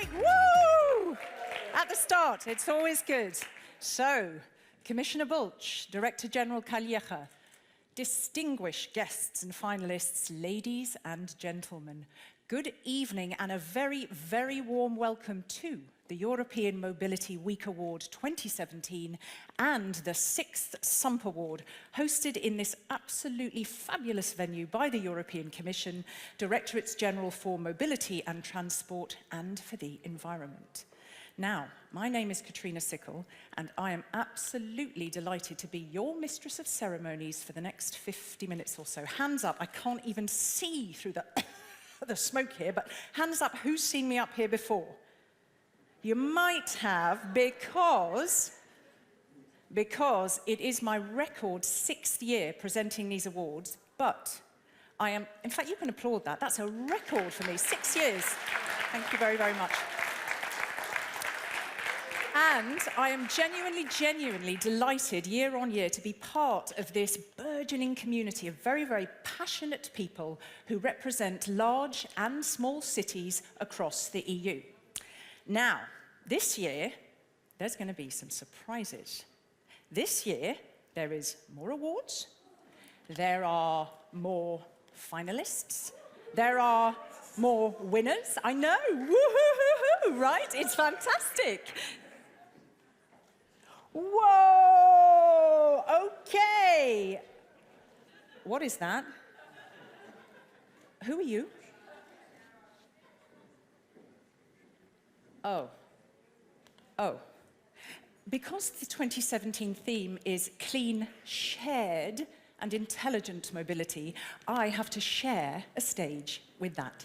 like, woo! At the start, it's always good. So, Commissioner Bulc, Director General Calleja, distinguished guests and finalists, ladies and gentlemen, good evening and a very, very warm welcome to the European Mobility Week Award 2017 and the 6th SUMP Award, hosted in this absolutely fabulous venue by the European Commission, Directorates General for Mobility and Transport and for the Environment. Now, my name is Katrina Sickle, and I am absolutely delighted to be your mistress of ceremonies for the next 50 minutes or so. Hands up, I can't even see through the smoke here, but hands up, who's seen me up here before? You might have, because it is my record 6th year presenting these awards, but I am, in fact, you can applaud that. That's a record for me, 6 years. Thank you very, very much. And I am genuinely delighted year on year to be part of this burgeoning community of very, very passionate people who represent large and small cities across the EU. Now, this year, there's going to be some surprises. This year, there is more awards, there are more finalists, there are more winners. I know, woo-hoo-hoo-hoo, right? It's fantastic. Whoa, okay. What is that? Who are you? Oh. Because the 2017 theme is clean, shared and intelligent mobility, I have to share a stage with that,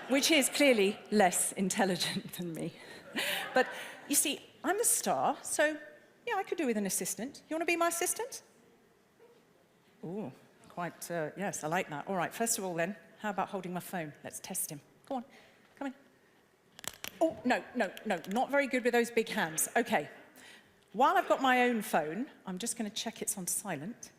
which is clearly less intelligent than me. But you see, I'm the star, so yeah, I could do with an assistant. You want to be my assistant? Ooh, quite, yes, I like that. All right, first of all then, how about holding my phone? Let's test him. Go on, come in. Oh, no, not very good with those big hands. Okay, while I've got my own phone, I'm just going to check it's on silent.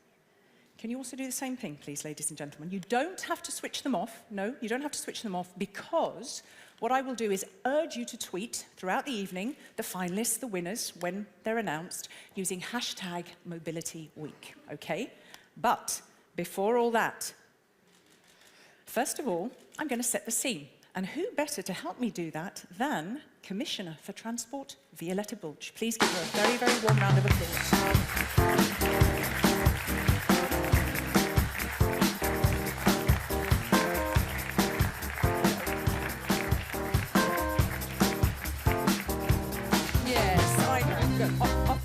Can you also do the same thing, please, ladies and gentlemen? You don't have to switch them off. No, you don't have to switch them off, because what I will do is urge you to tweet throughout the evening the finalists, the winners, when they're announced, using #MobilityWeek, okay? But before all that, first of all, I'm going to set the scene. And who better to help me do that than Commissioner for Transport, Violeta Bulc. Please give her a very, very warm round of applause. Yes, I know. Go. Off.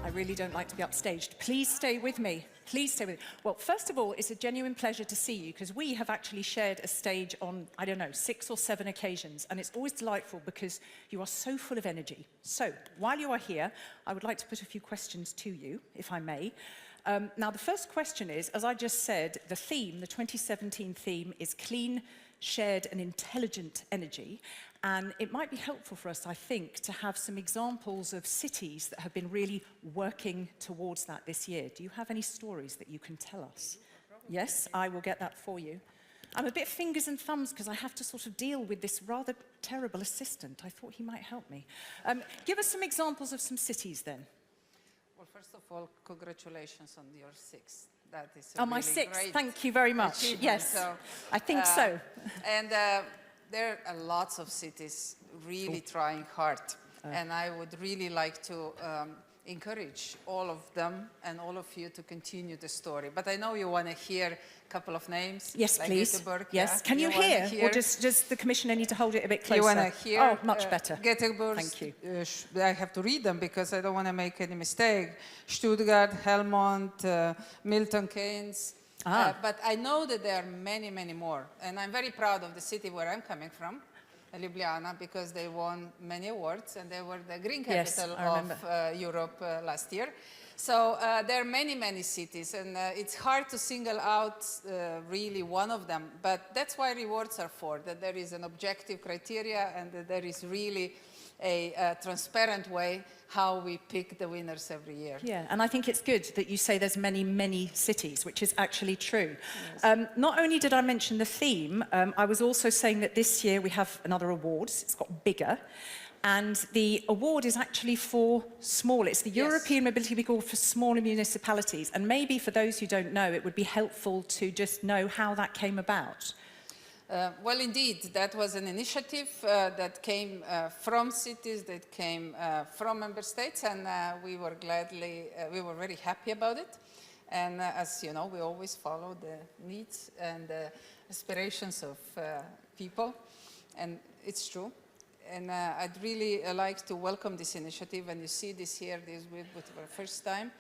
I really don't like to be upstaged. Please stay with me. Please stay with me. Well, first of all, it's a genuine pleasure to see you, because we have actually shared a stage on, I don't know, 6 or 7 occasions, and it's always delightful because you are so full of energy. So, while you are here, I would like to put a few questions to you, if I may. Now, the first question is, as I just said, the theme, the 2017 theme, is clean, shared and intelligent energy. And it might be helpful for us, I think, to have some examples of cities that have been really working towards that this year. Do you have any stories that you can tell us? Yes, I will get that for you. I'm a bit fingers and thumbs because I have to sort of deal with this rather terrible assistant. I thought he might help me. Give us some examples of some cities then. Well, first of all, congratulations on your 6th. That is my really 6th, great thank you very much. Yes, so, I think so. And there are lots of cities really trying hard. And I would really like to encourage all of them and all of you to continue the story. But I know you want to hear a couple of names. Yes, like please. Göteborg, yes. Yeah? Can you hear? Or does the Commissioner need to hold it a bit closer? You want to hear? Oh, much better. Göteborg. Thank you. I have to read them because I don't want to make any mistake. Stuttgart, Helmond, Milton Keynes. But I know that there are many, many more. And I'm very proud of the city where I'm coming from, Ljubljana, because they won many awards and they were the green capital of Europe last year. So there are many, many cities, and it's hard to single out really one of them. But that's why rewards are for, that there is an objective criteria and that there is really a transparent way how we pick the winners every year. Yeah, and I think it's good that you say there's many, many cities, which is actually true. Yes. Not only did I mention the theme, I was also saying that this year we have another award. It's got bigger. And the award is actually for small. It's the European Mobility Week Award for smaller municipalities. And maybe for those who don't know, it would be helpful to just know how that came about. Well, indeed, that was an initiative that came from cities, that came from member states, and we were very happy about it. And as you know, we always follow the needs and the aspirations of people, and it's true. And I'd really like to welcome this initiative, and you see this year, for the first time,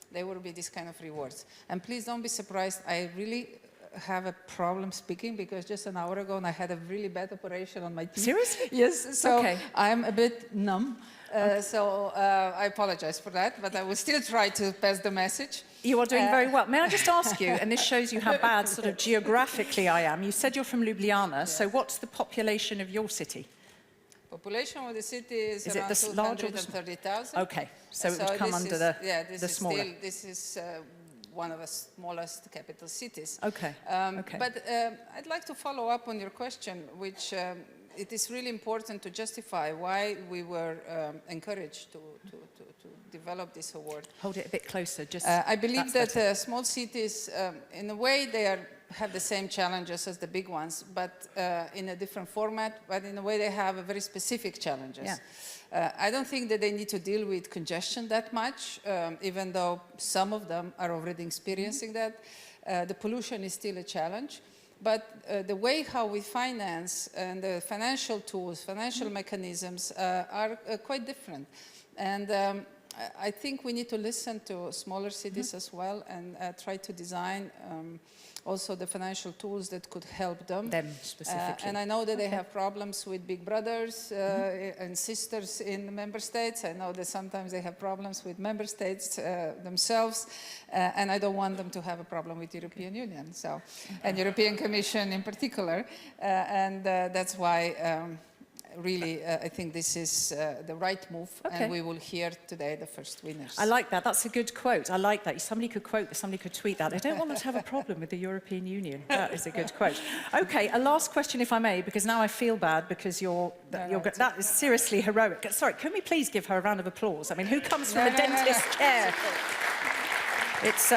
there will be this kind of rewards. And please don't be surprised, I really have a problem speaking because just an hour ago I had a really bad operation on my teeth. Seriously? Yes, so I'm a bit numb. So I apologize for that, but I will still try to pass the message. You are doing very well. May I just ask you, and this shows you how bad sort of geographically I am, you said you're from Ljubljana, so what's the population of your city? Population of the city is around 230,000. Okay, so it would come under the smaller. This is one of the smallest capital cities. Okay. But I'd like to follow up on your question, which it is really important to justify why we were encouraged to develop this award. Hold it a bit closer. Just. I believe that small cities, in a way, have the same challenges as the big ones, but in a different format, but in a way they have a very specific challenges. Yeah. I don't think that they need to deal with congestion that much, even though some of them are already experiencing that. The pollution is still a challenge, but the way how we finance and the financial tools, financial mechanisms are quite different. And I think we need to listen to smaller cities as well and try to design also the financial tools that could help them. Them specifically. And I know that they have problems with big brothers and sisters in the member states. I know that sometimes they have problems with member states themselves. And I don't want them to have a problem with the European Union, and European Commission in particular. And that's why really, I think this is the right move, and we will hear today the first winners. I like that. That's a good quote. I like that. Somebody could quote that. Somebody could tweet that. I don't want them to have a problem with the European Union. That is a good quote. Okay, a last question, if I may, because now I feel bad because that is seriously heroic. Sorry, can we please give her a round of applause? I mean, who comes from a dentist's chair? It's...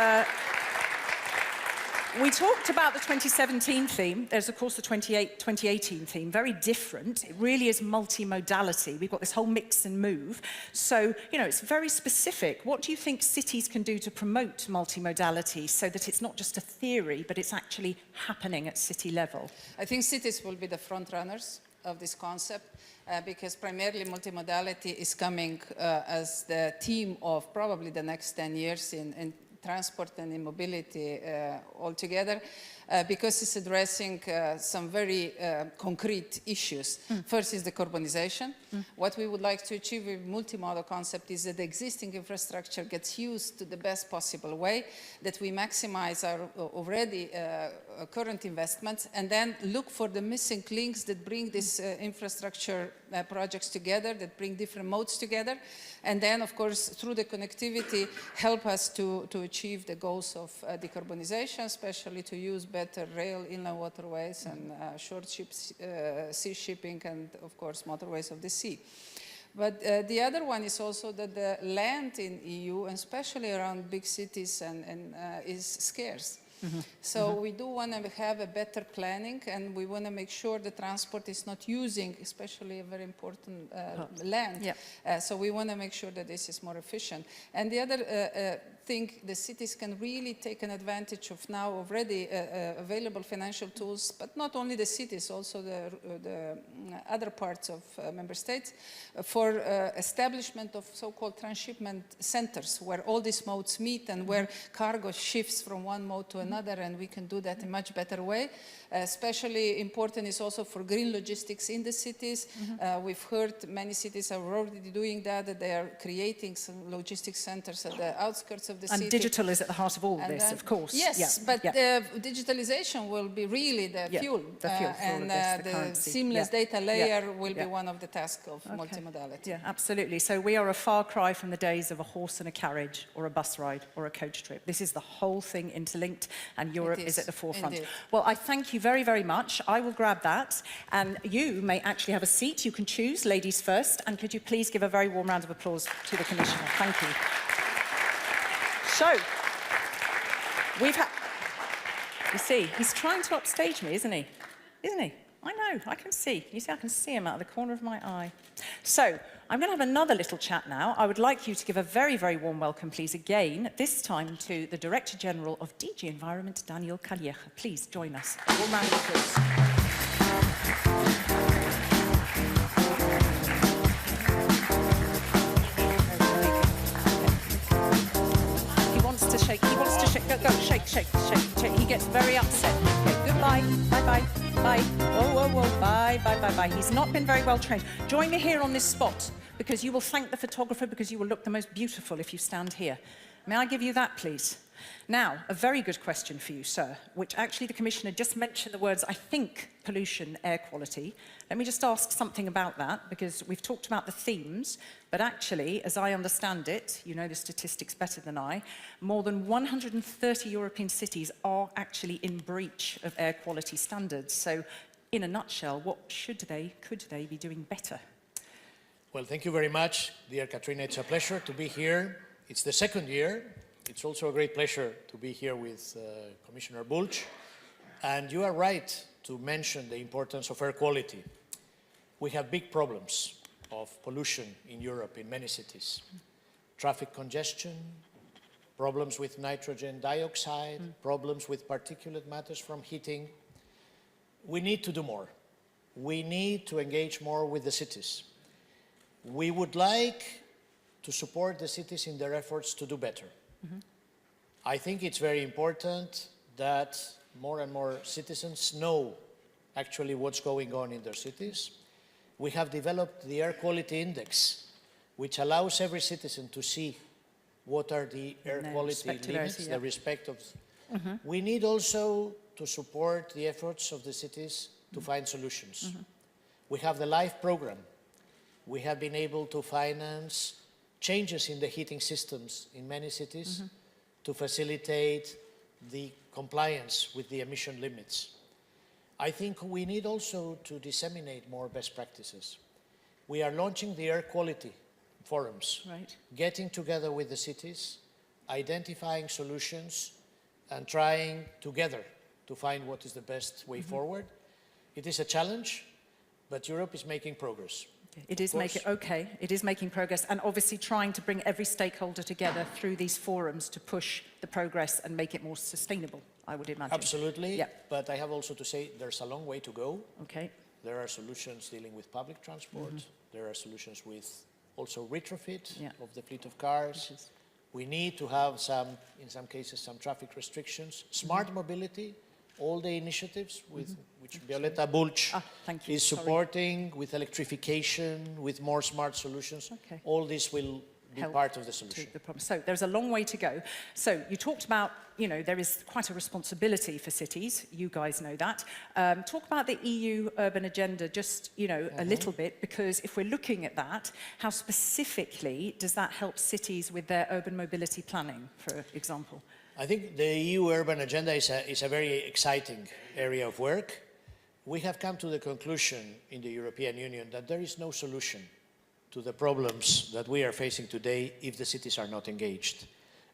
We talked about the 2017 theme. There's, of course, the 2018 theme, very different. It really is multimodality. We've got this whole mix and move. So, you know, it's very specific. What do you think cities can do to promote multimodality so that it's not just a theory, but it's actually happening at city level? I think cities will be the front runners of this concept because primarily multimodality is coming as the theme of probably the next 10 years in transport and in mobility altogether, because it's addressing some very concrete issues. First is decarbonization. What we would like to achieve with multimodal concept is that the existing infrastructure gets used to the best possible way, that we maximize our already current investments, and then look for the missing links that bring this infrastructure projects together, that bring different modes together, and then, of course, through the connectivity, help us to achieve the goals of decarbonization, especially to use better rail, inland waterways, and short ships, sea shipping, and, of course, motorways of the sea. But the other one is also that the land in EU, and especially around big cities, is scarce. So we do want to have a better planning, and we want to make sure the transport is not using, especially a very important land. So we want to make sure that this is more efficient. And the other thing, the cities can really take an advantage of now already available financial tools, but not only the cities, also the other parts of member states, for establishment of so-called transshipment centers, where all these modes meet and where cargo shifts from one mode to another, and we can do that in a much better way. Especially important is also for green logistics in the cities. We've heard many cities are already doing that they are creating some logistics centers at the outskirts of of the and city. digital is at the heart of all And this, then- of course. Yes, but digitalization will be really the fuel. The fuel for all of and this, the the currency. seamless data layer will yeah. be one of the tasks of multimodality. Yeah, absolutely. So we are a far cry from the days of a horse and a carriage or a bus ride or a coach trip. This is the whole thing interlinked, and Europe is at the forefront. Indeed. Well, I thank you very, very much. I will grab that, and you may actually have a seat. You can choose, ladies first, and could you please give a very warm round of applause to the Commissioner. Thank you. So, we've had... You see, he's trying to upstage me, isn't he? Isn't he? I know, I can see. You see, I can see him out of the corner of my eye. So, I'm going to have another little chat now. I would like you to give a very, very warm welcome, please, again, this time to the Director General of DG Environment, Daniel Calleja. Please join us. A warm round of applause. He wants to shake, go, shake. He gets very upset. Okay, goodbye, bye-bye, bye. Whoa, bye. He's not been very well trained. Join me here on this spot, because you will thank the photographer, because you will look the most beautiful if you stand here. May I give you that, please? Now, a very good question for you, sir, which actually the Commissioner just mentioned the words, I think, pollution, air quality. Let me just ask something about that, because we've talked about the themes, but actually, as I understand it, you know the statistics better than I, more than 130 European cities are actually in breach of air quality standards. So, in a nutshell, what could they be doing better? Well, thank you very much, dear Katrina. It's a pleasure to be here. It's the second year. It's also a great pleasure to be here with Commissioner Bulc. And you are right to mention the importance of air quality. We have big problems of pollution in Europe in many cities. Traffic congestion, problems with nitrogen dioxide, problems with particulate matters from heating. We need to do more. We need to engage more with the cities. We would like to support the cities in their efforts to do better. I think it's very important that more and more citizens know actually what's going on in their cities. We have developed the Air Quality Index, which allows every citizen to see what are the air quality limits, the respect of... We need also to support the efforts of the cities to find solutions. We have the LIFE program. We have been able to finance changes in the heating systems in many cities to facilitate the compliance with the emission limits. I think we need also to disseminate more best practices. We are launching the air quality forums, getting together with the cities, identifying solutions, and trying together to find what is the best way forward. It is a challenge, but Europe is making progress. It is making progress, and obviously trying to bring every stakeholder together through these forums to push the progress and make it more sustainable, I would imagine. Absolutely, but I have also to say there's a long way to go. Okay. There are solutions dealing with public transport. There are solutions with also retrofit of the fleet of cars. We need to have in some cases, some traffic restrictions. Smart mobility, all the initiatives with which Violeta Bulc is supporting, with electrification, with more smart solutions. All this will be part of the solution. So there's a long way to go. So you talked about, there is quite a responsibility for cities. You guys know that. Talk about the EU urban agenda just, a little bit, because if we're looking at that, how specifically does that help cities with their urban mobility planning, for example? I think the EU urban agenda is a very exciting area of work. We have come to the conclusion in the European Union that there is no solution to the problems that we are facing today if the cities are not engaged.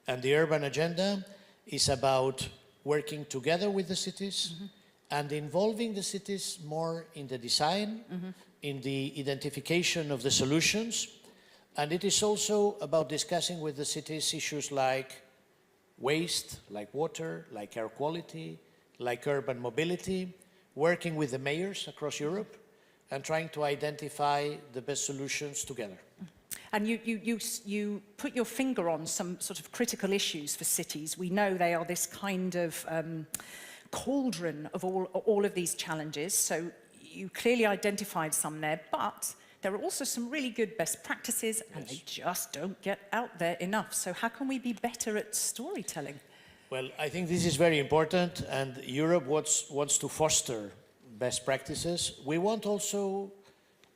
And the urban agenda is about working together with the cities and involving the cities more in the design, in the identification of the solutions. And it is also about discussing with the cities issues like waste, like water, like air quality, like urban mobility, working with the mayors across Europe and trying to identify the best solutions together. And you put your finger on some sort of critical issues for cities. We know they are this kind of cauldron of all of these challenges, so you clearly identified some there, but there are also some really good best practices, and they just don't get out there enough. So how can we be better at storytelling? Well, I think this is very important, and Europe wants to foster best practices. We want also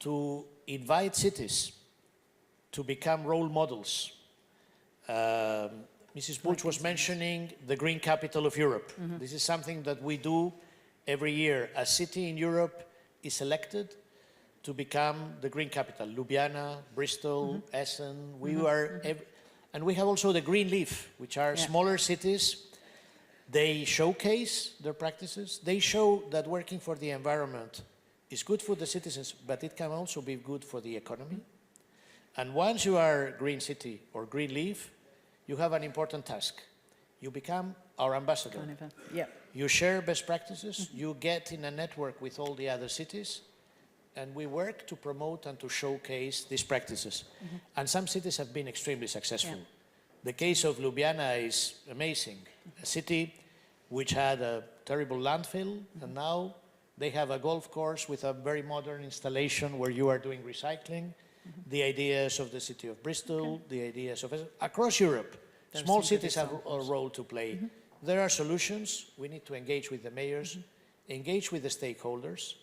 to invite cities to become role models. Mrs. Bulc was mentioning the Green Capital of Europe. This is something that we do every year. A city in Europe is selected to become the Green Capital. Ljubljana, Bristol, Essen, and we have also the Green Leaf, which are smaller cities. They showcase their practices. They show that working for the environment is good for the citizens, but it can also be good for the economy. And once you are Green City or Green Leaf, you have an important task. You become our ambassador. You share best practices, you get in a network with all the other cities, and we work to promote and to showcase these practices. And some cities have been extremely successful. The case of Ljubljana is amazing. A city which had a terrible landfill, and now they have a golf course with a very modern installation where you are doing recycling. The ideas of the city of Bristol, the ideas of across Europe. Small cities have a role to play. There are solutions. We need to engage with the mayors, engage with the stakeholders.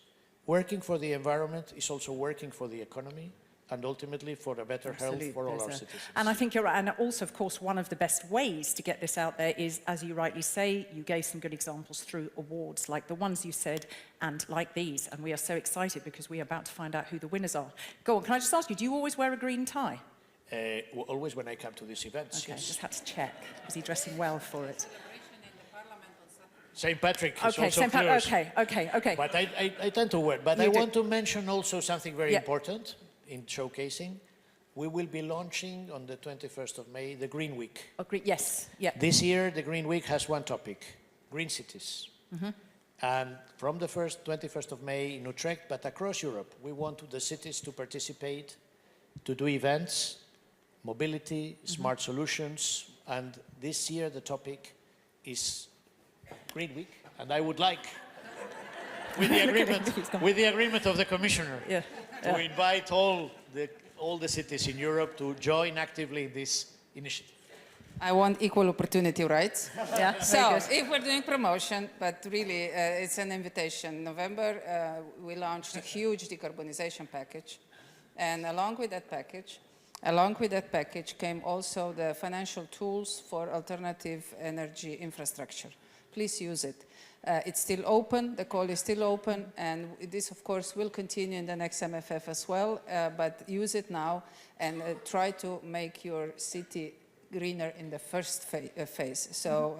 Working for the environment is also working for the economy and ultimately for a better health for all our citizens. And I think you're right. And also, of course, one of the best ways to get this out there is, as you rightly say, you gave some good examples through awards like the ones you said and like these. And we are so excited because we are about to find out who the winners are. Go on, can I just ask you, do you always wear a green tie? Always when I come to these events, okay, yes. Just had to check. Was he dressing well for it? St. Patrick is okay, also close. Okay. But I tend to wear. But I want to mention also something very important in showcasing. We will be launching on the 21st of May the Green Week. Yes. This year, the Green Week has one topic, green cities. And from the 21st of May in Utrecht, but across Europe, we want the cities to participate, to do events, mobility, smart solutions. And this year, the topic is Green Week. And I would like, with the agreement of the Commissioner, to invite all the cities in Europe to join actively in this initiative. I want equal opportunity rights. So, good. if we're doing promotion, but really it's an invitation. In November, we launched a huge decarbonization package. And along with that package came also the financial tools for alternative energy infrastructure. Please use it. It's still open, the call is still open, and this, of course, will continue in the next MFF as well, but use it now and try to make your city greener in the first phase. So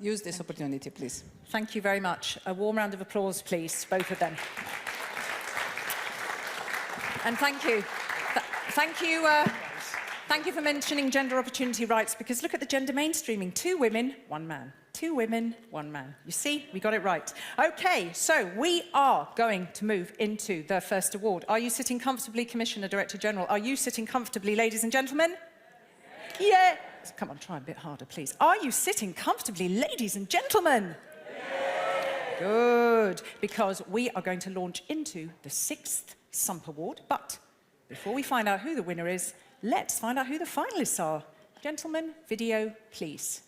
use this opportunity, please. Thank you very much. A warm round of applause, please, both of them. And thank you. Thank you for mentioning gender opportunity rights, because look at the gender mainstreaming. 2 women, 1 man. 2 women, 1 man. You see, we got it right. Okay, so we are going to move into the first award. Are you sitting comfortably, Commissioner, Director General? Are you sitting comfortably, ladies and gentlemen? Yeah. Come on, try a bit harder, please. Are you sitting comfortably, ladies and gentlemen? Yeah. Good, because we are going to launch into the 6th SUMP Award. But before we find out who the winner is, let's find out who the finalists are. Gentlemen, video, please.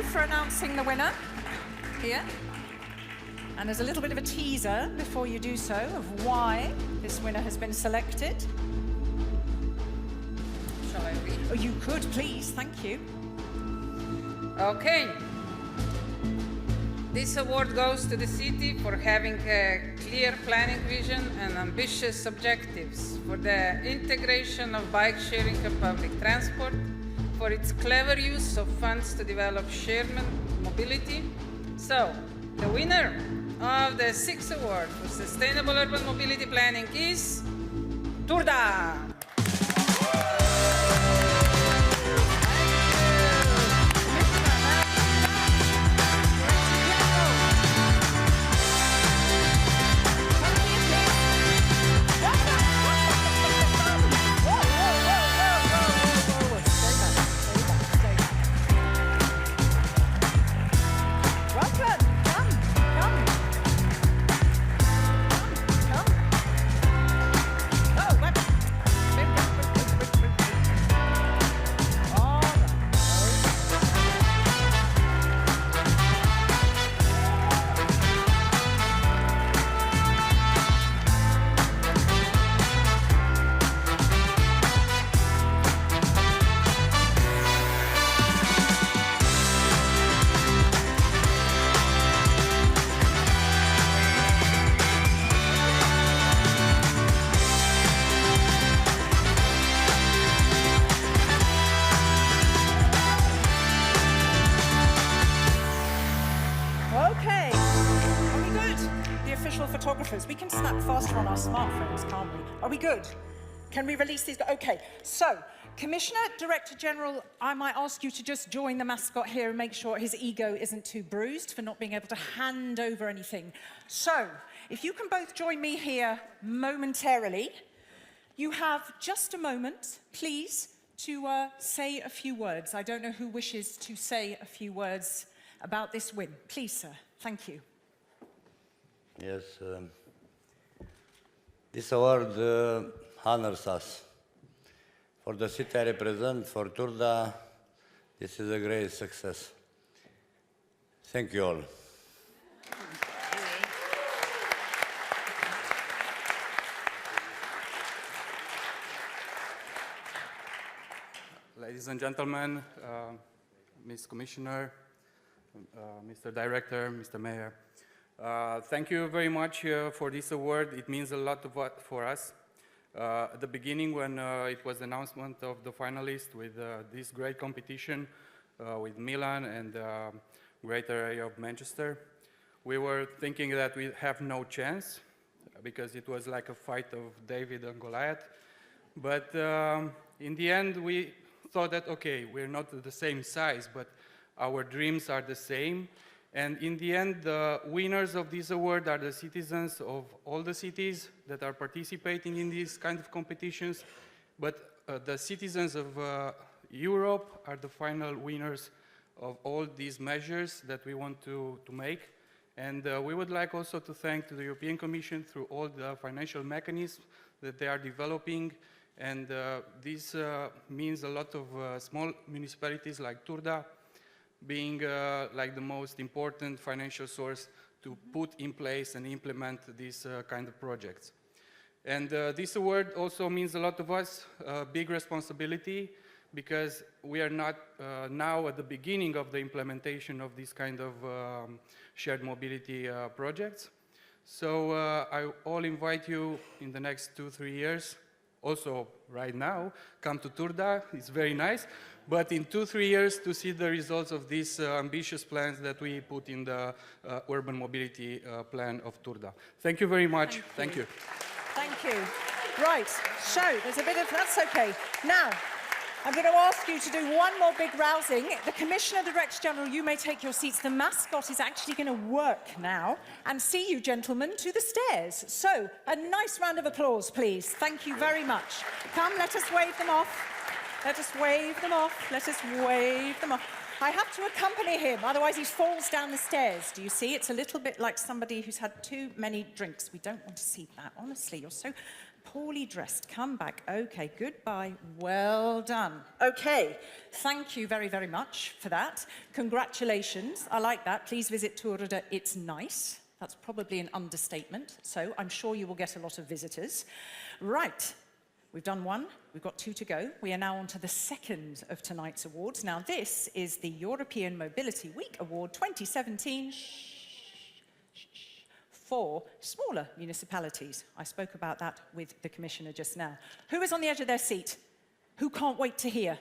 for announcing the winner here. And there's a little bit of a teaser before you do so of why this winner has been selected. Shall I read? Oh, you could, please. Thank you. Okay. This award goes to the city for having a clear planning vision and ambitious objectives, for the integration of bike sharing and public transport, for its clever use of funds to develop shared mobility. So, the winner of the 6th award for sustainable urban mobility planning is Turda. We can snap faster on our smartphones, can't we? Are we good? Can we release these? Okay, so, Commissioner, Director General, I might ask you to just join the mascot here and make sure his ego isn't too bruised for not being able to hand over anything. So, if you can both join me here momentarily, you have just a moment, please, to say a few words. I don't know who wishes to say a few words about this win. Please, sir. Thank you. Yes, this award honors us. For the city I represent, for Turda, this is a great success. Thank you all. Ladies and gentlemen, Ms. Commissioner, Mr. Director, Mr. Mayor, thank you very much for this award. It means a lot for us. At the beginning, when it was the announcement of the finalists with this great competition with Milan and greater area of Manchester, we were thinking that we have no chance because it was like a fight of David and Goliath. But in the end, we thought that, okay, we're not the same size, but our dreams are the same. And in the end, the winners of this award are the citizens of all the cities that are participating in these kind of competitions. But the citizens of Europe are the final winners of all these measures that we want to make. And we would like also to thank the European Commission through all the financial mechanisms that they are developing. And this means a lot of small municipalities like Turda being like the most important financial source to put in place and implement these kind of projects. And this award also means a lot to us, big responsibility, because we are not now at the beginning of the implementation of this kind of shared mobility projects. So I all invite you in the next 2-3 years, also right now, come to Turda, it's very nice, but in 2-3 years to see the results of these ambitious plans that we put in the urban mobility plan of Turda. Thank you very much. Thank you. Thank you. Right, so there's a bit of, that's okay. Now, I'm going to ask you to do one more big rousing. The Commissioner, Director General, you may take your seats. The mascot is actually going to work now and see you gentlemen to the stairs. So, a nice round of applause, please. Thank you very much. Come, let us wave them off. Let us wave them off. Let us wave them off. I have to accompany him, otherwise he falls down the stairs. Do you see? It's a little bit like somebody who's had too many drinks. We don't want to see that, honestly. You're so Poorly dressed, come back. Okay, goodbye. Well done. Okay, thank you very, very much for that. Congratulations. I like that. Please visit Turda. It's nice. That's probably an understatement. So I'm sure you will get a lot of visitors. Right. We've done one. We've got 2 to go. We are now on to the second of tonight's awards. Now, this is the European Mobility Week Award 2017. For smaller municipalities. I spoke about that with the Commissioner just now. Who is on the edge of their seat? Who can't wait to hear?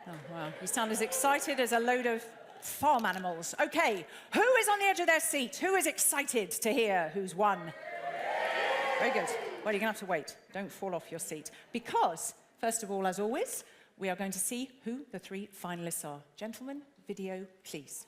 Oh, wow. You sound as excited as a load of farm animals. Okay, who is on the edge of their seat? Who is excited to hear who's won? Very good. Well, you're going to have to wait. Don't fall off your seat. Because, first of all, as always, we are going to see who the 3 finalists are. Gentlemen, video, please.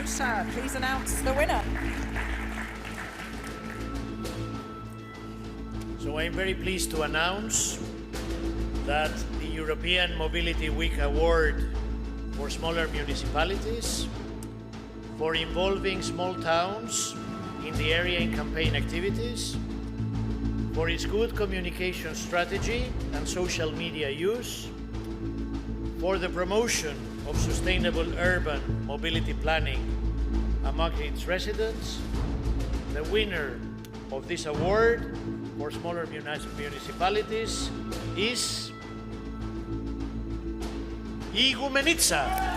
Sir, please announce the winner. So I'm very pleased to announce that the European Mobility Week Award for smaller municipalities for involving small towns in the area in campaign activities, for its good communication strategy and social media use, for the promotion of sustainable urban mobility planning among its residents. The winner of this award for smaller municipalities is Igumenica.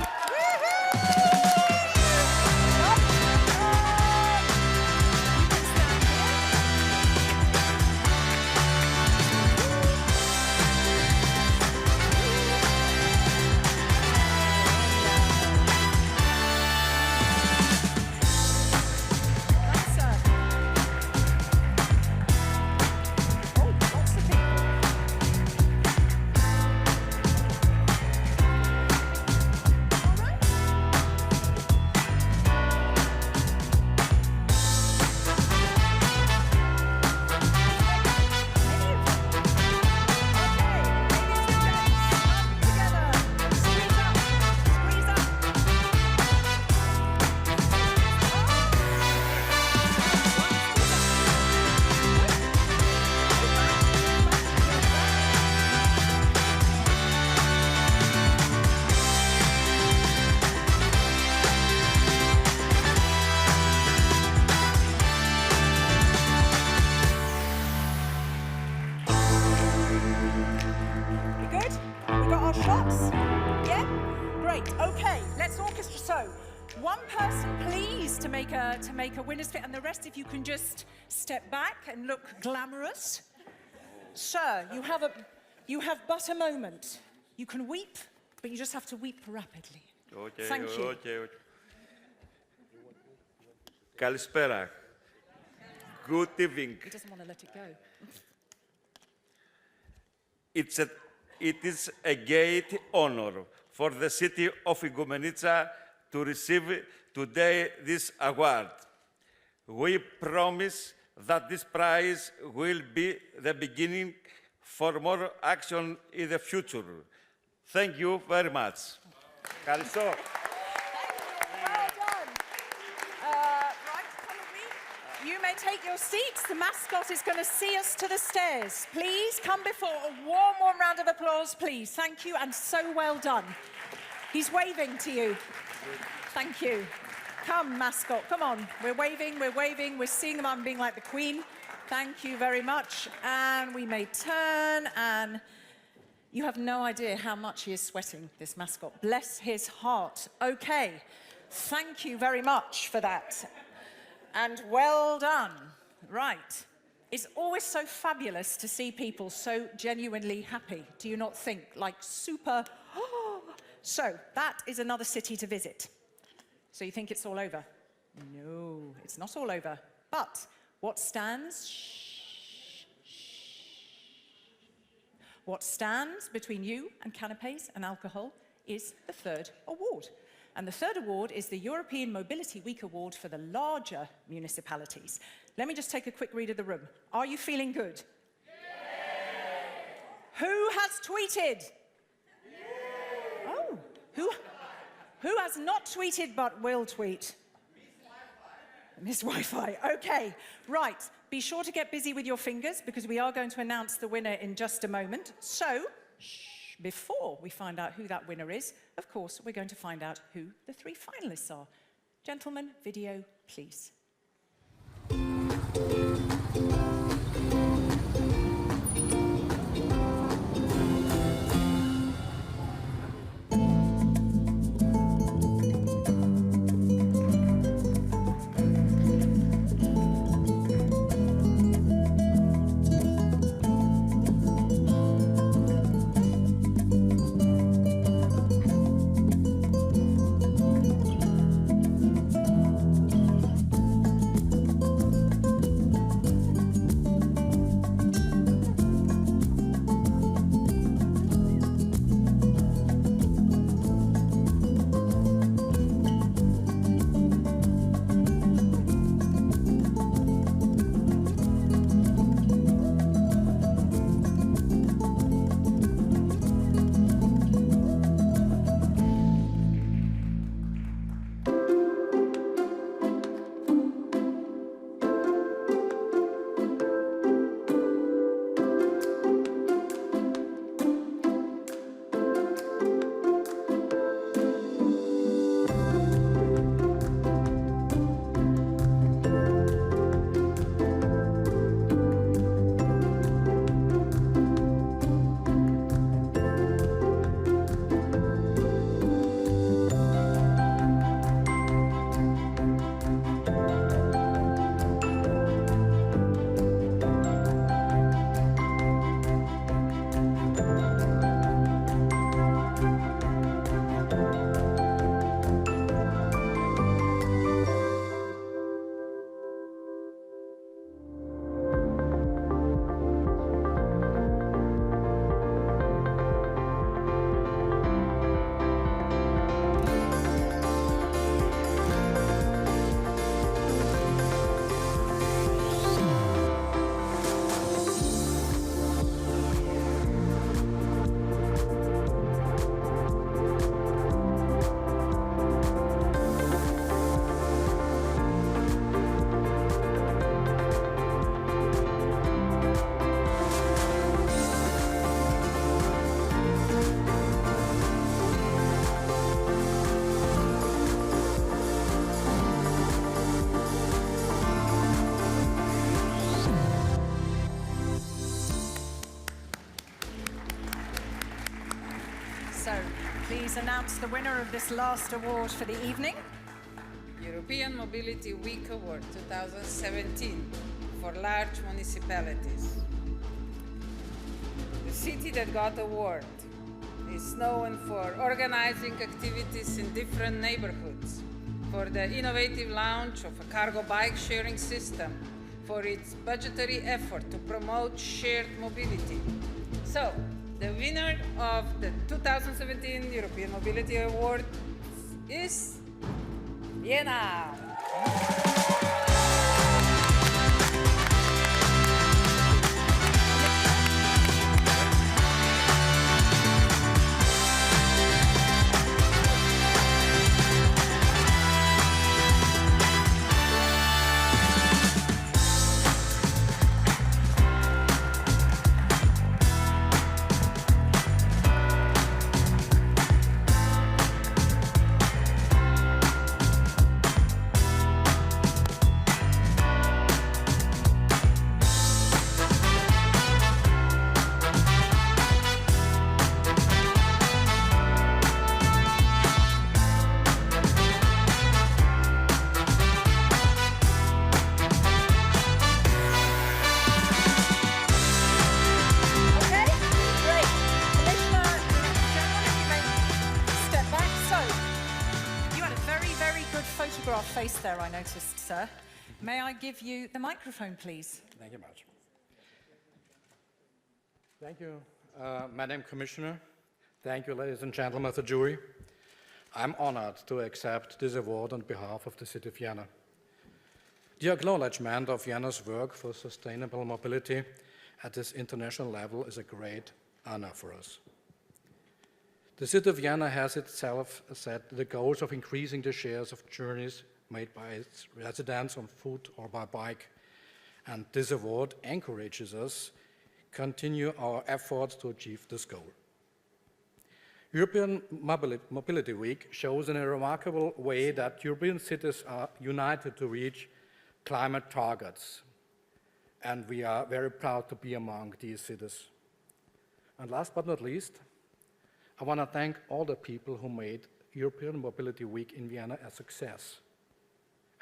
One person, please, to make a winner's fit, and the rest, if you can just step back and look glamorous. Sir, you have but a moment. You can weep, but you just have to weep rapidly. Okay, Thank you. okay. Καλησπέρα. Good evening. He doesn't want to let it go. It is a great honor for the city of Igoumenitsa to receive today this award. We promise that this prize will be the beginning for more action in the future. Thank you very much. Ευχαριστώ. Well done. Right, come with me. You may take your seats. The mascot is going to see us to the stairs. Please come before. A warm, warm round of applause, please. Thank you, and so well done. He's waving to you. Thank you. Come, mascot, come on. We're waving, we're seeing them. I'm being like the Queen. Thank you very much. And we may turn, and you have no idea how much he is sweating, this mascot. Bless his heart. Okay, thank you very much for that. And well done. Right. It's always so fabulous to see people so genuinely happy. Do you not think? Like super... So, that is another city to visit. So you think it's all over? No, it's not all over. But what stands between you and canapes and alcohol is the third award. And the third award is the European Mobility Week Award for the larger municipalities. Let me just take a quick read of the room. Are you feeling good? Yeah. Who has tweeted? Yeah. Oh, who has not tweeted but will tweet? Miss Wi-Fi. Okay, right. Be sure to get busy with your fingers because we are going to announce the winner in just a moment. So, before we find out who that winner is, of course, we're going to find out who the three finalists are. Gentlemen, video, please. So, please announce the winner of this last award for the evening. European Mobility Week Award 2017 for large municipalities. The city that got the award is known for organizing activities in different neighborhoods, for the innovative launch of a cargo bike sharing system, for its budgetary effort to promote shared mobility. So, the winner of the 2017 European Mobility Award is Vienna. Face there, I noticed, sir. May I give you the microphone, please? Thank you much. Thank you, Madam Commissioner. Thank you, ladies and gentlemen of the jury. I'm honored to accept this award on behalf of the City of Vienna. The acknowledgement of Vienna's work for sustainable mobility at this international level is a great honor for us. The City of Vienna has itself set the goals of increasing the shares of journeys made by its residents on foot or by bike, and this award encourages us to continue our efforts to achieve this goal. European Mobility Week shows in a remarkable way that European cities are united to reach climate targets, and we are very proud to be among these cities. And last but not least, I want to thank all the people who made European Mobility Week in Vienna a success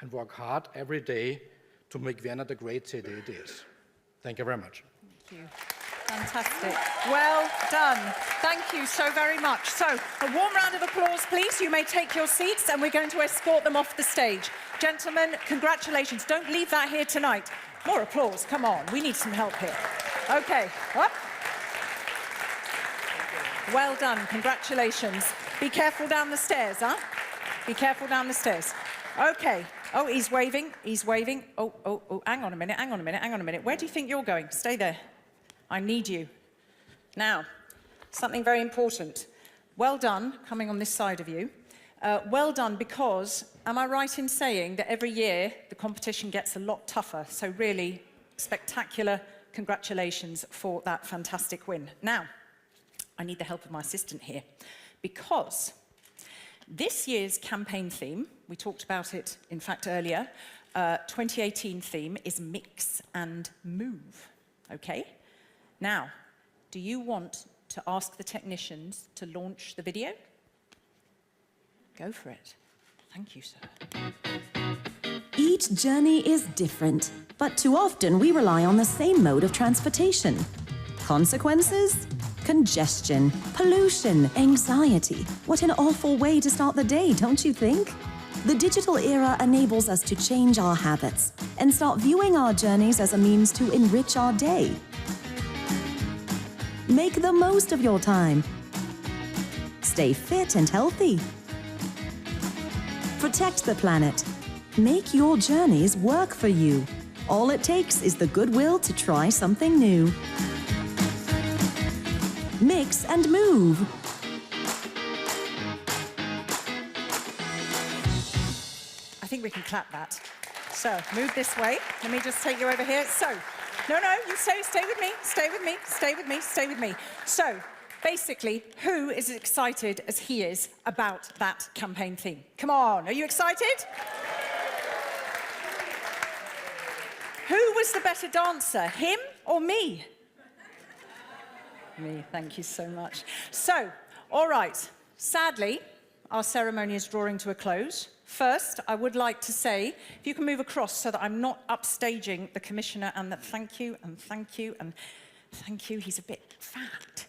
and work hard every day to make Vienna the great city it is. Thank you very much. Thank you. Fantastic. Well done. Thank you so very much. So, a warm round of applause, please. You may take your seats, and we're going to escort them off the stage. Gentlemen, congratulations. Don't leave that here tonight. More applause. Come on. We need some help here. Okay. Up. Well done. Congratulations. Be careful down the stairs, huh? Be careful down the stairs. Okay. Oh, he's waving. He's waving. Oh. Hang on a minute. Hang on a minute. Hang on a minute. Where do you think you're going? Stay there. I need you. Now, something very important. Well done, coming on this side of you. Well done because, am I right in saying that every year the competition gets a lot tougher? So really spectacular congratulations for that fantastic win. Now, I need the help of my assistant here because this year's campaign theme, we talked about it, in fact, earlier, 2018 theme is Mix and Move, okay? Now, do you want to ask the technicians to launch the video? Go for it. Thank you, sir. Each journey is different, but too often we rely on the same mode of transportation. Consequences? Congestion, pollution, anxiety. What an awful way to start the day, don't you think? The digital era enables us to change our habits and start viewing our journeys as a means to enrich our day. Make the most of your time. Stay fit and healthy. Protect the planet. Make your journeys work for you. All it takes is the goodwill to try something new. Mix and move. I think we can clap that. So, move this way. Let me just take you over here. So, no, you stay with me, stay with me, stay with me, stay with me. So, basically, who is as excited as he is about that campaign theme? Come on, are you excited? Who was the better dancer, him or me? Me, thank you so much. So, all right, sadly, our ceremony is drawing to a close. First, I would like to say, if you can move across so that I'm not upstaging the Commissioner, and that thank you, and thank you, and thank you, he's a bit fat.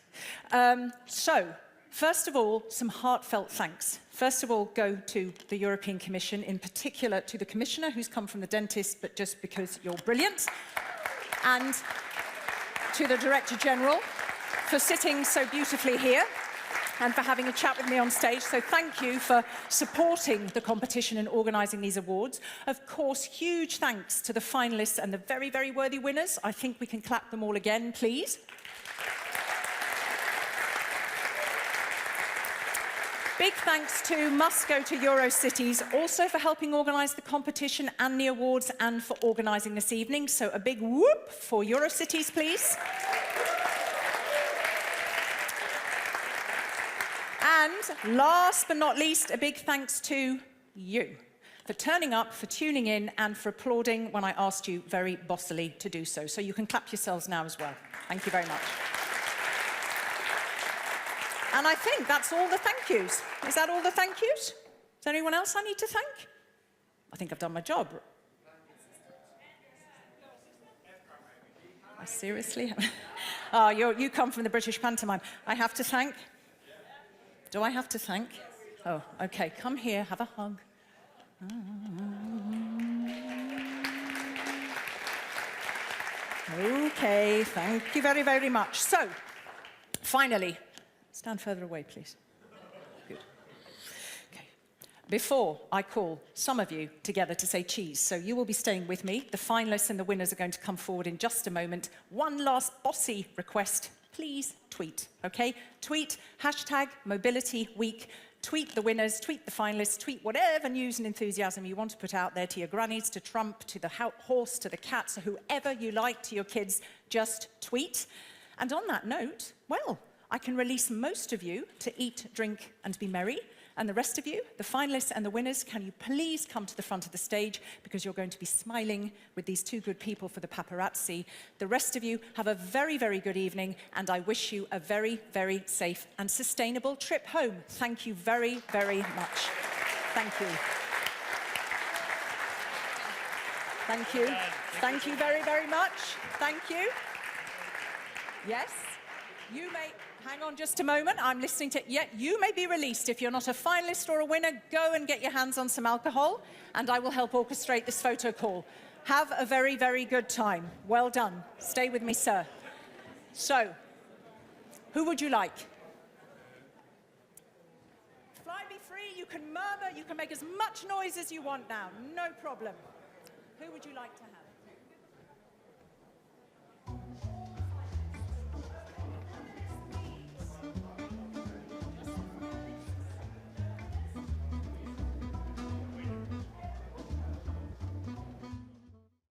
First of all, some heartfelt thanks. First of all, go to the European Commission, in particular to the Commissioner, who's come from the dentist, but just because you're brilliant, and to the Director General for sitting so beautifully here and for having a chat with me on stage. So thank you for supporting the competition and organising these awards. Of course, huge thanks to the finalists and the very, very worthy winners. I think we can clap them all again, please. Big thanks must go to Eurocities, also for helping organise the competition and the awards and for organising this evening. So a big whoop for Eurocities, please. And last but not least, a big thanks to you for turning up, for tuning in, and for applauding when I asked you very bossily to do so. So you can clap yourselves now as well. Thank you very much. And I think that's all the thank yous. Is that all the thank yous? Is there anyone else I need to thank? I think I've done my job. I seriously? Oh, you come from the British pantomime. I have to thank? Do I have to thank? Oh, okay. Come here, have a hug. Okay, thank you very, very much. So, finally, stand further away, please. Good. Okay. Before I call some of you together to say cheese, so you will be staying with me. The finalists and the winners are going to come forward in just a moment. One last bossy request. Please tweet, okay? Tweet #MobilityWeek. Tweet the winners, tweet the finalists, tweet whatever news and enthusiasm you want to put out there to your grannies, to Trump, to the horse, to the cats, or whoever you like, to your kids. Just tweet. And on that note, well, I can release most of you to eat, drink, and be merry. And the rest of you, the finalists and the winners, can you please come to the front of the stage, because you're going to be smiling with these two good people for the paparazzi. The rest of you, have a very, very good evening, and I wish you a very, very safe and sustainable trip home. Thank you very, very much. Thank you. Thank you. Thank you very, very much. Thank you. Yes, you may... Hang on just a moment, I'm listening to... Yeah, you may be released. If you're not a finalist or a winner, go and get your hands on some alcohol, and I will help orchestrate this photo call. Have a very, very good time. Well done. Stay with me, sir. So, who would you like? Fly me free, you can murmur, you can make as much noise as you want now. No problem. Who would you like to have?